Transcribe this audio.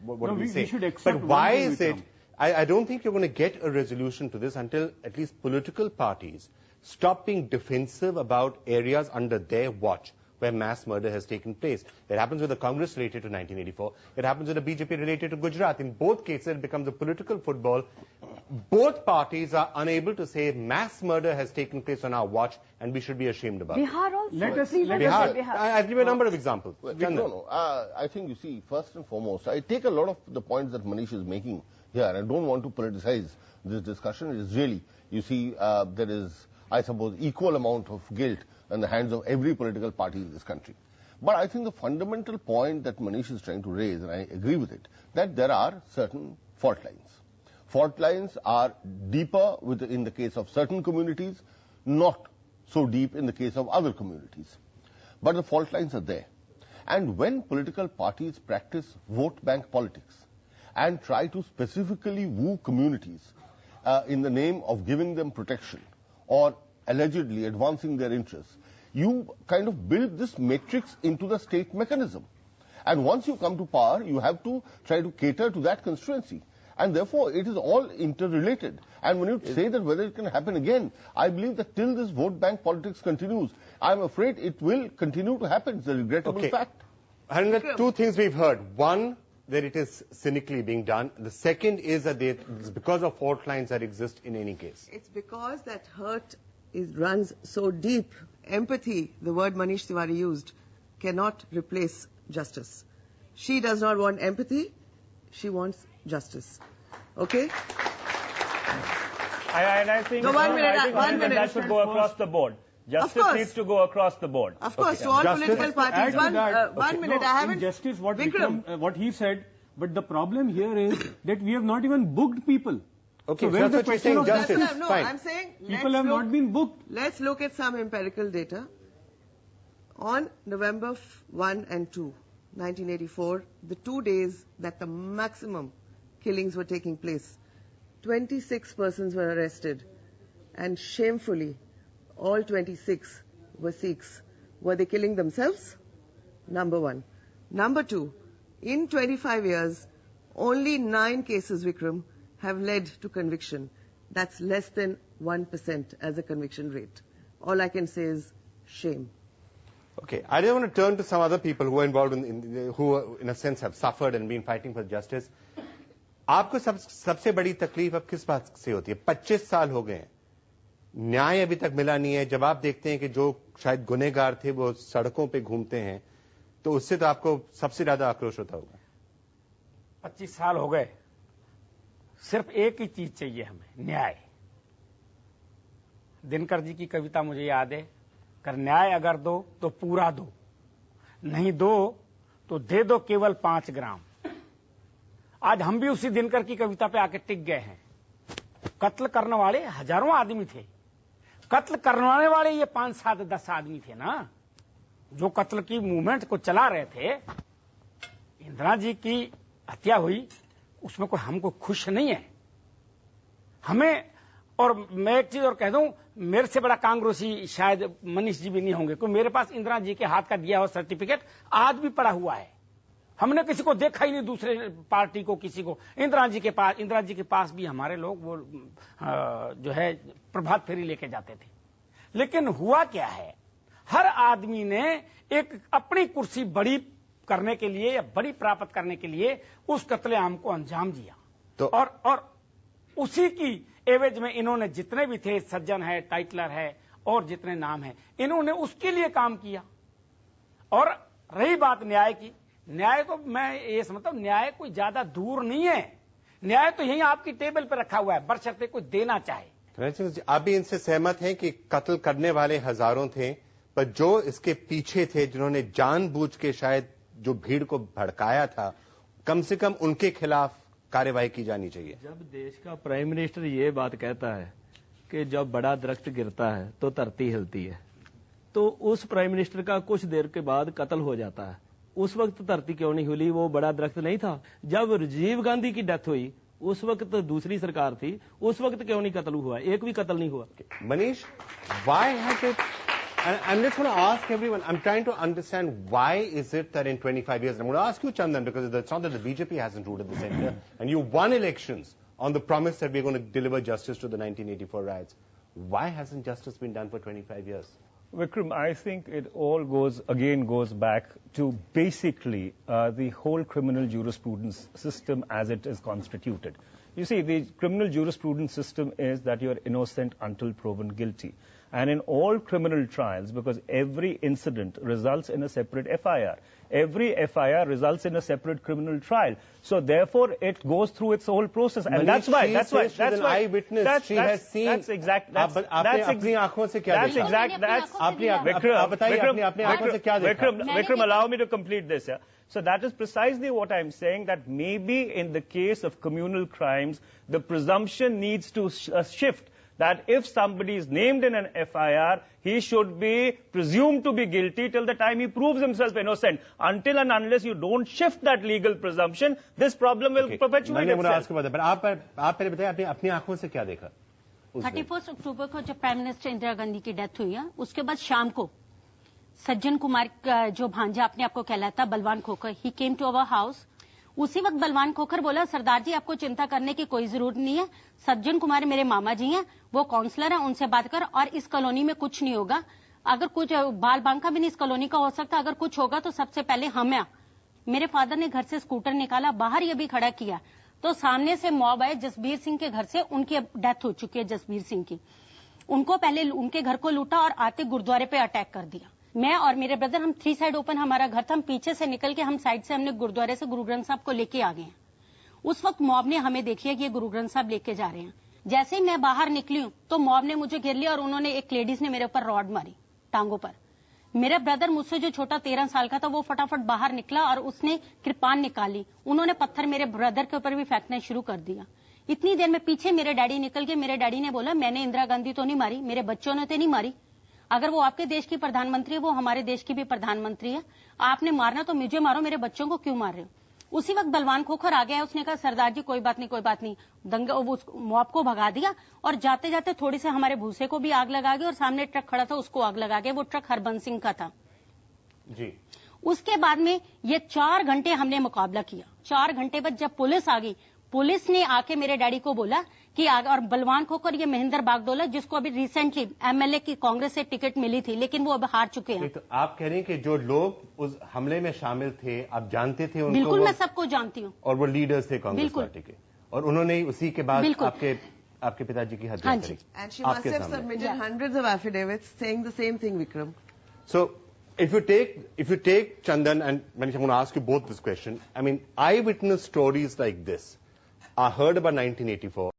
what we say. But why is it? I don't think you're going to get a resolution to this until at least political parties stop being defensive about areas under their watch where mass murder has taken place. It happens with the Congress related to 1984. It happens with the BJP related to Gujarat. In both cases, it becomes a political football. Both parties are unable to say mass murder has taken place on our watch and we should be ashamed about it. Bihar also. Let us Bihar. I'll give you a number of examples. No. I think, you see, first and foremost, I take a lot of the points that Manish is making here. I don't want to politicize this discussion. It is really, you see, there is, I suppose, equal amount of guilt in the hands of every political party in this country. But I think the fundamental point that Manish is trying to raise, and I agree with it, that there are certain fault lines. Fault lines are deeper in the case of certain communities, not so deep in the case of other communities. But the fault lines are there. And when political parties practice vote bank politics and try to specifically woo communities in the name of giving them protection or allegedly advancing their interests, you kind of build this matrix into the state mechanism. And once you come to power, you have to try to cater to that constituency. And therefore, it is all interrelated. And when you say that whether it can happen again, I believe that till this vote bank politics continues, I'm afraid it will continue to happen. It's a regrettable fact. Harinder, two things we've heard. One, that it is cynically being done. The second is that it's because of fault lines that exist in any case. It's because that hurt runs so deep. Empathy, the word Manish Tiwari used, cannot replace justice. She does not want empathy, she wants justice. Okay? I think, no, one minute. That should go across the board. Justice needs to go across the board. Of course, to all political parties. One minute, I haven't... Justice, what he said, but the problem here is that we have not even booked people. Okay, so where's the question of justice? No, fine. I'm saying people have not been booked. Let's look at some empirical data. On November 1 and 2, 1984, the 2 days that the maximum killings were taking place, 26 persons were arrested, and shamefully, all 26 were Sikhs. Were they killing themselves? Number one. Number two, in 25 years, only 9 cases, Vikram, have led to conviction. That's less than 1% as a conviction rate. All I can say is shame. Okay, I just want to turn to some other people who are involved who in a sense have suffered and been fighting for justice. आपको सबसे बड़ी तकलीफ अब किस बात से होती है? 25 साल हो गए, न्याय अभी तक मिला नहीं है. जब आप देखते हैं कि जो शायद गुनहगार थे वो सड़कों पे घूमते हैं, तो उससे तो आपको सबसे ज्यादा आक्रोश होता होगा. 25 साल हो गए, सिर्फ एक ही चीज चाहिए हमें, न्याय. दिनकर जी की कविता मुझे याद है, कर न्याय अगर दो तो पूरा दो, नहीं दो तो दे दो केवल 5 ग्राम. आज हम भी उसी दिनकर की कविता पे आके टिक गए हैं. कत्ल करने वाले हजारों आदमी थे, कत्ल करवाने वाले ये 5, 7, 10 आदमी थे ना, जो कत्ल की मूवमेंट को चला रहे थे. इंदिरा जी की हत्या हुई, उसमें कोई हमको खुश नहीं है. हमें, और मैं एक चीज और कह दूं, मेरे से बड़ा कांग्रेसी शायद मनीष जी भी नहीं होंगे, क्योंकि मेरे पास इंदिरा जी के हाथ का दिया हुआ सर्टिफिकेट आज भी पड़ा हुआ है. हमने किसी को देखा ही नहीं, दूसरे पार्टी को, किसी को. इंदिरा जी के पास भी हमारे लोग वो जो है प्रभात फेरी लेके जाते थे. लेकिन हुआ क्या है, हर आदमी ने एक अपनी कुर्सी बड़ी करने के लिए या बड़ी प्राप्त करने के लिए उस कत्लेआम को अंजाम दिया. तो और उसी की एवज में इन्होंने जितने भी थे, सज्जन है, टाइटलर है और जितने नाम है, इन्होंने उसके लिए काम किया. और रही बात न्याय की, न्याय तो मैं ये समझता हूं न्याय कोई ज्यादा दूर नहीं है. न्याय तो यहीं आपकी टेबल पर रखा हुआ है, बशर्ते कोई देना चाहे. आप भी इनसे सहमत हैं कि कत्ल करने वाले हजारों थे, पर जो इसके पीछे थे, जिन्होंने जानबूझ के शायद जो भीड़ को भड़काया था, कम से कम उनके खिलाफ कार्यवाही की जानी चाहिए. जब देश का प्राइम मिनिस्टर ये बात कहता है कि जब बड़ा दरख्त गिरता है तो धरती हिलती है, तो उस प्राइम मिनिस्टर का कुछ देर के बाद कत्ल हो जाता है. उस वक्त धरती क्यों नहीं हिली? वो बड़ा दरख्त नहीं था. जब राजीव गांधी की डेथ हुई, उस वक्त तो दूसरी सरकार थी, उस वक्त क्यों नहीं कत्ल हुआ? एक भी कत्ल नहीं हुआ. Manish, why has it? And I'm just going to ask everyone, I'm trying to understand why is it that in 25 years, and I'm going to ask you, Chandan, because it's not that the BJP hasn't ruled in the center, and you won elections on the promise that we're going to deliver justice to the 1984 riots. Why hasn't justice been done for 25 years? Vikram, I think it all goes back to basically the whole criminal jurisprudence system as it is constituted. You see, the criminal jurisprudence system is that you're innocent until proven guilty. And in all criminal trials, because every incident results in a separate FIR, every FIR results in a separate criminal trial. So therefore, it goes through its whole process, and that's why. That's an eyewitness. She has seen. That's exact. That's Vikram, allow me to complete this. Yeah. So that is precisely what I'm saying. That maybe in the case of communal crimes, the presumption needs to shift. That if somebody is named in an FIR, he should be presumed to be guilty till the time he proves himself innocent. Until and unless you don't shift that legal presumption, this problem will perpetuate itself. But आप पहले बताइए आपने अपनी आंखों से क्या देखा? 31 अक्टूबर को जब प्राइम मिनिस्टर इंदिरा गांधी की डेथ हुई है, उसके बाद शाम को सज्जन कुमार का जो भांजा अपने आपको कहलाता बलवान खोखर, ही केम टू अवर हाउस. उसी वक्त बलवान खोखर बोला, सरदार जी आपको चिंता करने की कोई जरूरत नहीं है, सज्जन कुमार मेरे मामा जी हैं, वो काउंसलर है, उनसे बात कर, और इस कॉलोनी में कुछ नहीं होगा. अगर कुछ बाल बांका भी नहीं इस कॉलोनी का हो सकता, अगर कुछ होगा तो सबसे पहले हम हैं. मेरे फादर ने घर से स्कूटर निकाला, बाहर ये भी खड़ा किया, तो सामने से मॉब आए जसबीर सिंह के घर से. उनकी डेथ हो चुकी है जसबीर सिंह की. उनको पहले उनके घर को लूटा और आते गुरुद्वारे पे अटैक कर दिया. मैं और मेरे ब्रदर, हम 3 साइड ओपन हमारा घर था, हम पीछे से निकल के हम साइड से हमने गुरुद्वारे से गुरु ग्रंथ साहब को लेके आ गए हैं. उस वक्त मॉब ने हमें देख लिया कि ये गुरु ग्रंथ साहब लेके जा रहे हैं. जैसे ही मैं बाहर निकली हूं तो मॉब ने मुझे घेर लिया और उन्होंने एक लेडीज ने मेरे ऊपर रॉड मारी टांगों पर. मेरा ब्रदर मुझसे जो छोटा 13 साल का था, वो फटाफट बाहर निकला और उसने कृपान निकाली. उन्होंने पत्थर मेरे ब्रदर के ऊपर भी फेंकना शुरू कर दिया. इतनी देर में पीछे मेरे डैडी निकल गए. मेरे डैडी ने बोला, मैंने इंदिरा गांधी तो नहीं मारी, मेरे बच्चों ने तो नहीं मारी. अगर वो आपके देश की प्रधानमंत्री है, वो हमारे देश की भी प्रधानमंत्री है. आपने मारना तो मुझे मारो, मेरे बच्चों को क्यों मार रहे हो? उसी वक्त बलवान खोखर आ गया. उसने कहा, सरदार जी कोई बात नहीं, कोई बात नहीं. दंगे उस मॉब को भगा दिया और जाते जाते थोड़ी से हमारे भूसे को भी आग लगा गई और सामने ट्रक खड़ा था उसको आग लगा गया. वो ट्रक हरबंस सिंह का था जी. उसके बाद में ये 4 घंटे हमने मुकाबला किया. 4 घंटे बाद जब पुलिस आ गई, पुलिस ने आके मेरे डैडी को बोला कि और बलवान खोखर ये महेंद्र बागडोला, जिसको अभी रिसेंटली एमएलए की कांग्रेस से टिकट मिली थी, लेकिन वो अब हार चुके हैं. तो आप कह रहे हैं कि जो लोग उस हमले में शामिल थे, आप जानते थे उनको? बिल्कुल, मैं सबको जानती हूँ. और वो लीडर्स थे कांग्रेस पार्टी के, और उन्होंने उसी के बाद आपके पिताजी की हत्या करी. And she must have submitted hundreds of affidavits saying the same thing, Vikram. So if you take Chandan, and Manish, I'm going to ask you both this question. I mean, eyewitness stories like this are heard about 1984.